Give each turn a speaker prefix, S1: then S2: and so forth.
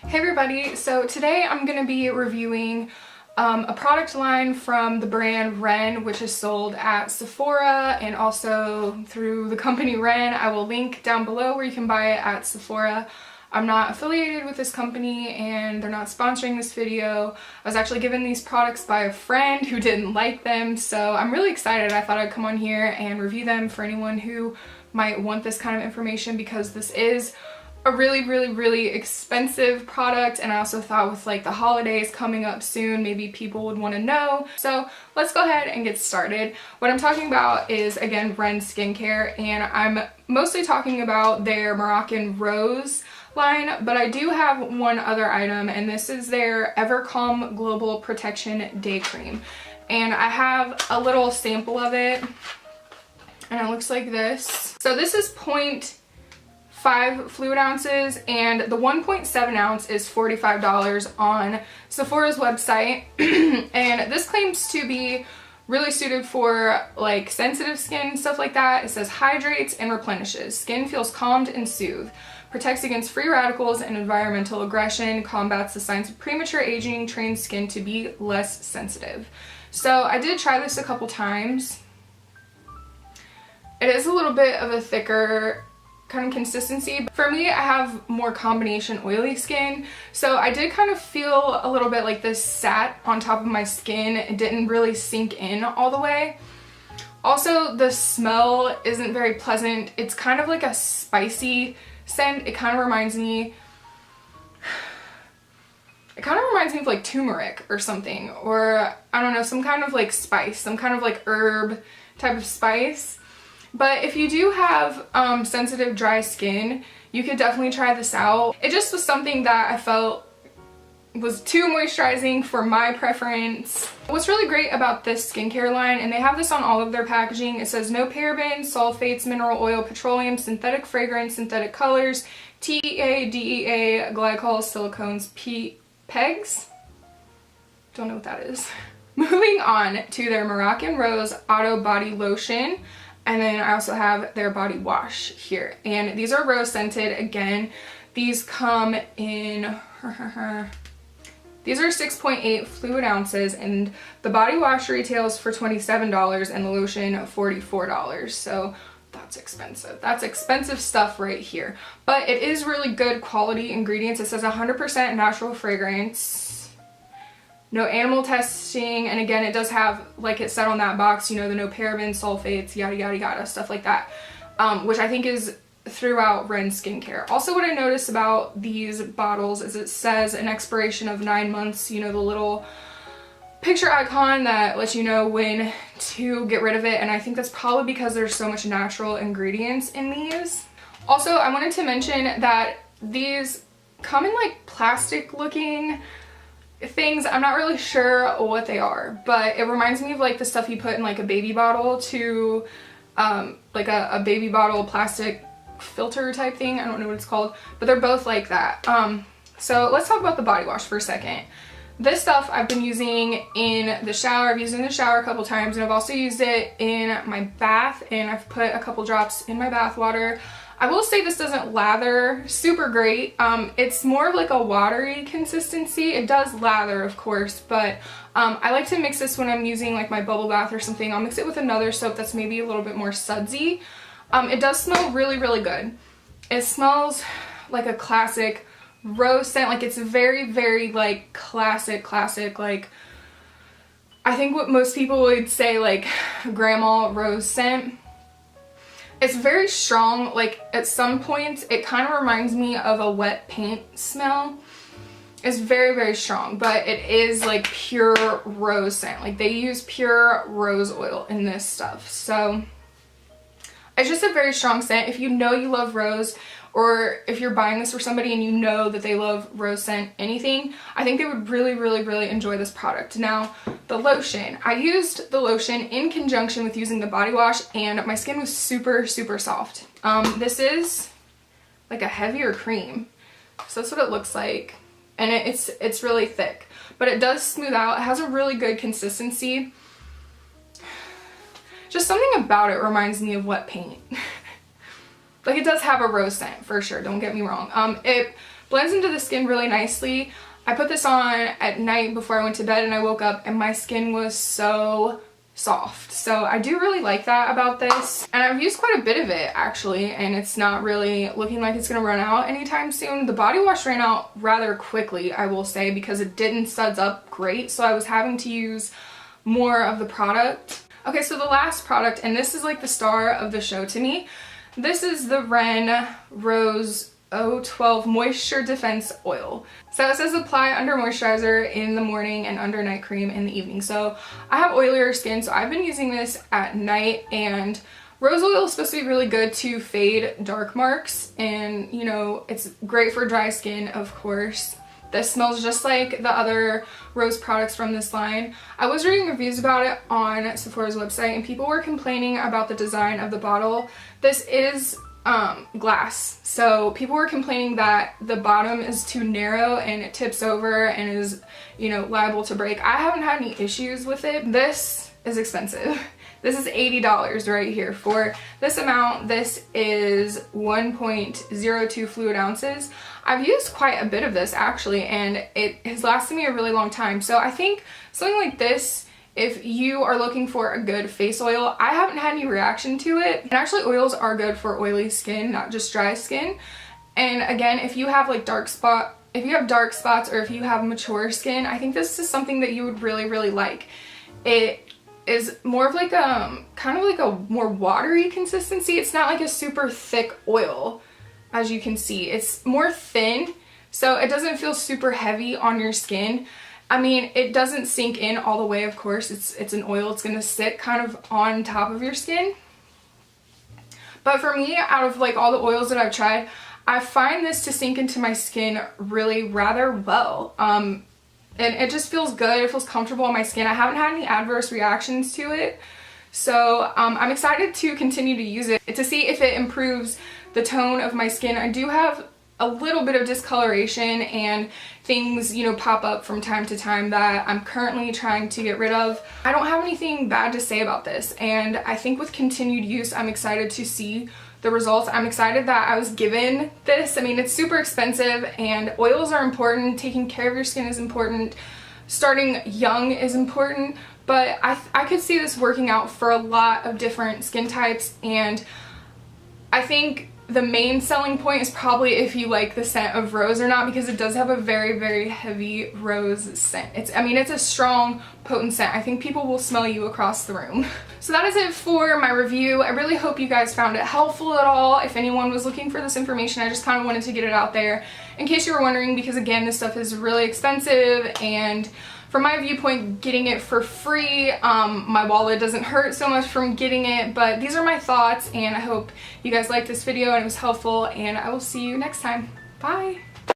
S1: Hey everybody, so today I'm going to be reviewing a product line from the brand Ren, which is sold at Sephora and also through the company Ren. I will link down below where you can buy it at Sephora. I'm not affiliated with this company and they're not sponsoring this video. I was actually given these products by a friend who didn't like them, so I'm really excited. I thought I'd come on here and review them for anyone who might want this kind of information, because this is a really expensive product, and I also thought with like the holidays coming up soon, maybe people would want to know. So let's go ahead and get started. What I'm talking about is, again, Ren skincare, and I'm mostly talking about their Moroccan Rose line, but I do have one other item, and this is their Evercalm Global Protection Day Cream. And I have a little sample of it, and it looks like this. So this is 0.5 fluid ounces, and the 1.7 ounce is $45 on Sephora's website. And this claims to be really suited for like sensitive skin, stuff like that. It says hydrates and replenishes. Skin feels calmed and soothed. Protects against free radicals and environmental aggression. Combats the signs of premature aging. Trains skin to be less sensitive. So I did try this a couple times. It is a little bit of a thicker kind of consistency. For me, I have more combination oily skin, so I did kind of feel a little bit like this sat on top of my skin. It didn't really sink in all the way. Also, the smell isn't very pleasant. It's kind of like a spicy scent. It kind of reminds me of like turmeric or something, or I don't know, some kind of like spice, some kind of like herb type of spice. But if you do have sensitive dry skin, you could definitely try this out. It just was something that I felt was too moisturizing for my preference. What's really great about this skincare line, and they have this on all of their packaging, it says no parabens, sulfates, mineral oil, petroleum, synthetic fragrance, synthetic colors, TEA, DEA, glycol, silicones, PEGs. Don't know what that is. Moving on to their Moroccan Rose Otto Body Lotion. And then I also have their body wash here. And these are rose scented. Again, these come in, these are 6.8 fluid ounces, and the body wash retails for $27 and the lotion $44. So that's expensive. That's expensive stuff right here. But it is really good quality ingredients. It says 100% natural fragrance. No animal testing, and again, it does have, like it said on that box, you know, the no parabens, sulfates, yada yada yada, stuff like that, which I think is throughout Ren skincare. Also, what I noticed about these bottles is it says an expiration of 9 months, you know, the little picture icon that lets you know when to get rid of it, and I think that's probably because there's so much natural ingredients in these. Also, I wanted to mention that these come in like plastic looking things. I'm not really sure what they are, but it reminds me of like the stuff you put in like a baby bottle to like a baby bottle plastic filter type thing. I don't know what it's called, but they're both like that. So let's talk about the body wash for a second. This stuff I've been using in the shower. I've used it in the shower a couple times, and I've also used it in my bath, and I've put a couple drops in my bath water. I will say this doesn't lather super great. It's more of like a watery consistency. It does lather, of course, but I like to mix this when I'm using like my bubble bath or something. I'll mix it with another soap that's maybe a little bit more sudsy. It does smell really good. It smells like a classic rose scent. Like it's very like classic, like I think what most people would say like grandma rose scent. It's very strong. Like at some points it kind of reminds me of a wet paint smell. It's very strong, but it is like pure rose scent. Like they use pure rose oil in this stuff. So it's just a very strong scent. If you know you love rose, or if you're buying this for somebody and you know that they love rose scent anything, I think they would really enjoy this product. Now, the lotion. I used the lotion in conjunction with using the body wash, and my skin was super soft. This is like a heavier cream. So that's what it looks like. And it's really thick, but it does smooth out. It has a really good consistency. Just something about it reminds me of wet paint. Like it does have a rose scent for sure, don't get me wrong. It blends into the skin really nicely. I put this on at night before I went to bed and I woke up and my skin was so soft. So I do really like that about this, and I've used quite a bit of it actually, and it's not really looking like it's gonna run out anytime soon. The body wash ran out rather quickly, I will say, because it didn't suds up great, so I was having to use more of the product. Okay, so the last product, and this is like the star of the show to me, this is the Ren Rose 012 Moisture Defense Oil. So it says apply under moisturizer in the morning and under night cream in the evening. So I have oilier skin, so I've been using this at night, and rose oil is supposed to be really good to fade dark marks, and you know, it's great for dry skin, of course. This smells just like the other rose products from this line. I was reading reviews about it on Sephora's website and people were complaining about the design of the bottle. This is glass, so people were complaining that the bottom is too narrow and it tips over and is, you know, liable to break. I haven't had any issues with it. This is expensive. This is $80 right here. For this amount, this is 1.02 fluid ounces. I've used quite a bit of this actually, and it has lasted me a really long time. So I think something like this, if you are looking for a good face oil, I haven't had any reaction to it. And actually oils are good for oily skin, not just dry skin. And again, if you have like dark spots, or if you have mature skin, I think this is something that you would really, really like. It is more of like kind of like a more watery consistency. It's not like a super thick oil, as you can see. It's more thin, so it doesn't feel super heavy on your skin. I mean, it doesn't sink in all the way, of course. It's an oil. It's gonna sit kind of on top of your skin. But for me, out of like all the oils that I've tried, I find this to sink into my skin really rather well. And it just feels good. It feels comfortable on my skin. I haven't had any adverse reactions to it. So I'm excited to continue to use it to see if it improves the tone of my skin. I do have a little bit of discoloration and things, you know, pop up from time to time that I'm currently trying to get rid of. I don't have anything bad to say about this, and I think with continued use, I'm excited to see the results. I'm excited that I was given this. I mean, it's super expensive and oils are important. Taking care of your skin is important. Starting young is important, but I could see this working out for a lot of different skin types, and I think the main selling point is probably if you like the scent of rose or not, because it does have a very, very heavy rose scent. I mean, it's a strong, potent scent. I think people will smell you across the room. So that is it for my review. I really hope you guys found it helpful at all. If anyone was looking for this information, I just kind of wanted to get it out there in case you were wondering, because again, this stuff is really expensive, and from my viewpoint, getting it for free, my wallet doesn't hurt so much from getting it, but these are my thoughts, and I hope you guys liked this video and it was helpful, and I will see you next time. Bye!